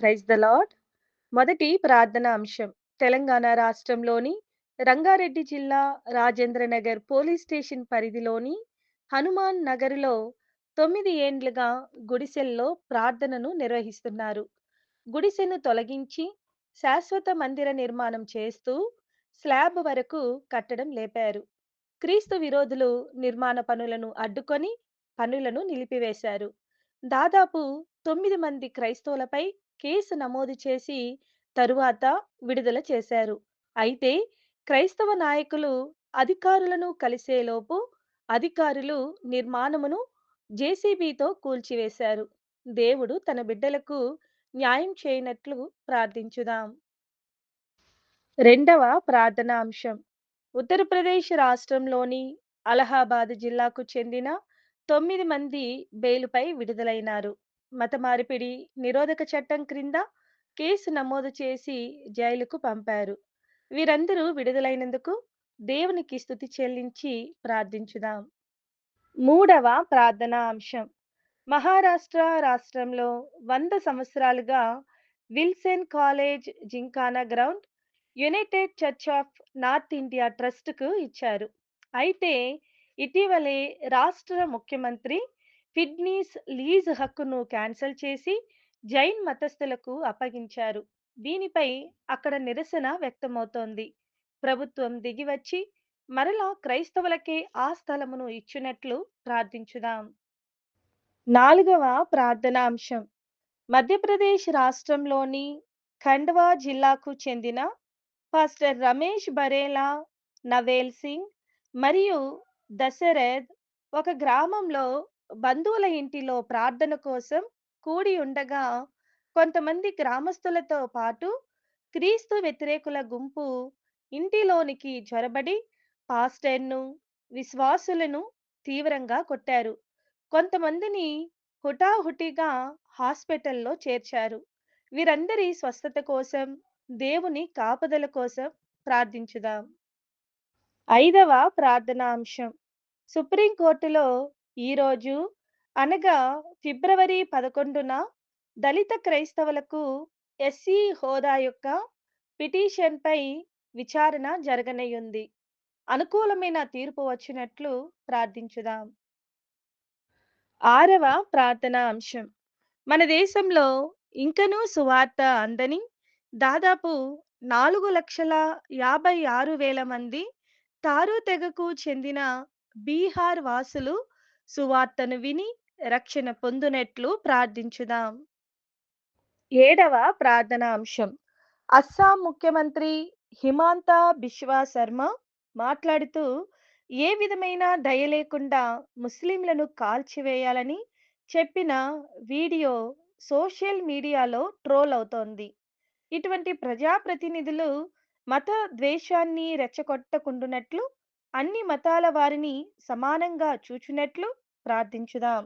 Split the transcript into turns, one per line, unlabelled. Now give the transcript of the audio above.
Praise the lord. మొదటి ప్రార్థన అంశం. తెలంగాణ రాష్ట్రంలోని రంగారెడ్డి జిల్లా రాజేంద్ర నగర్ పోలీస్ స్టేషన్ పరిధిలోని హనుమాన్ నగర్‌లో 9 ఏండ్లుగా గుడిసెల్లో ప్రార్థనను నిర్వహిస్తున్నారు. గుడిసెను తొలగించి శాశ్వత మందిర నిర్మాణం చేస్తూ స్లాబ్ వరకు కట్టడం లేపారు. క్రీస్తు విరోధులు నిర్మాణ పనులను అడ్డుకొని పనులను నిలిపివేశారు. దాదాపు 9 మంది క్రైస్తవులపై కేసు నమోదు చేసి తరువాత విడుదల చేశారు. అయితే క్రైస్తవ నాయకులు అధికారులను కలిసేలోపు అధికారులు నిర్మాణమును జేసీబీతో కూల్చివేశారు. దేవుడు తన బిడ్డలకు న్యాయం చేయనట్లు ప్రార్థించుదాం. రెండవ ప్రార్థనా అంశం. ఉత్తరప్రదేశ్ రాష్ట్రంలోని అలహాబాద్ జిల్లాకు చెందిన 9 మంది బెయిలుపై విడుదలైనారు. మత మార్పిడి నిరోధక చట్టం క్రింద కేసు నమోదు చేసి జైలుకు పంపారు. వీరందరూ విడుదలైనందుకు దేవునికి స్తుతి చెల్లించి ప్రార్థించుదాం. మూడవ ప్రార్థనా అంశం. మహారాష్ట్ర రాష్ట్రంలో 100 సంవత్సరాలుగా Wilson college gymkhana ground United Church of North India ట్రస్ట్‌కు ఇచ్చారు. అయితే ఇటీవలే రాష్ట్ర ముఖ్యమంత్రి ఫిడ్నీస్ లీజ్ హక్కును క్యాన్సల్ చేసి జైన్ మతస్థులకు అప్పగించారు. దీనిపై అక్కడ నిరసన వ్యక్తమవుతోంది. ప్రభుత్వం దిగివచ్చి మరలా క్రైస్తవులకే ఆ స్థలమును ఇచ్చినట్లు ప్రార్థించుదాం. నాలుగవ ప్రార్థనా అంశం. మధ్యప్రదేశ్ రాష్ట్రంలోని ఖండ్వా జిల్లాకు చెందిన పాస్టర్ రమేష్ బరేలా, నవేల్ సింగ్ మరియు దశరథ్ ఒక గ్రామంలో బంధువుల ఇంటిలో ప్రార్థన కోసం కూడి ఉండగా కొంతమంది గ్రామస్తులతో పాటు క్రీస్తు వ్యతిరేకుల గుంపు ఇంటిలోనికి చొరబడి పాస్టర్ను, విశ్వాసులను తీవ్రంగా కొట్టారు. కొంతమందిని హుటాహుటిగా హాస్పిటల్లో చేర్చారు. వీరందరి స్వస్థత కోసం, దేవుని కాపుదల కోసం ప్రార్థించుదాం. ఐదవ ప్రార్థనా అంశం. సుప్రీంకోర్టులో ఈరోజు అనగా ఫిబ్రవరి 11న దళిత క్రైస్తవులకు ఎస్సీ హోదా యొక్క పిటిషన్‌పై విచారణ జరగనేయుంది. అనుకూలమైన తీర్పు వచ్చినట్లు ప్రార్థించుదాం. ఆరవ ప్రార్థనా అంశం. మన దేశంలో ఇంకనూ సువార్త అందని దాదాపు 4,56,000 మంది తారు తెగకు చెందిన బీహార్ వాసులు సువార్తను విని రక్షణ పొందునట్లు ప్రార్థించుదాం. ఏడవ ప్రార్థనా అంశం. అస్సాం ముఖ్యమంత్రి హిమాంత బిశ్వా శర్మ మాట్లాడుతూ ఏ విధమైన దయ లేకుండా ముస్లింలను కాల్చివేయాలని చెప్పిన వీడియో సోషల్ మీడియాలో ట్రోల్ అవుతోంది. ఇటువంటి ప్రజాప్రతినిధులు మత ద్వేషాన్ని రెచ్చగొట్టకుండునట్లు అన్ని మతాల వారిని సమానంగా చూచునట్లు ప్రార్థించుదాం.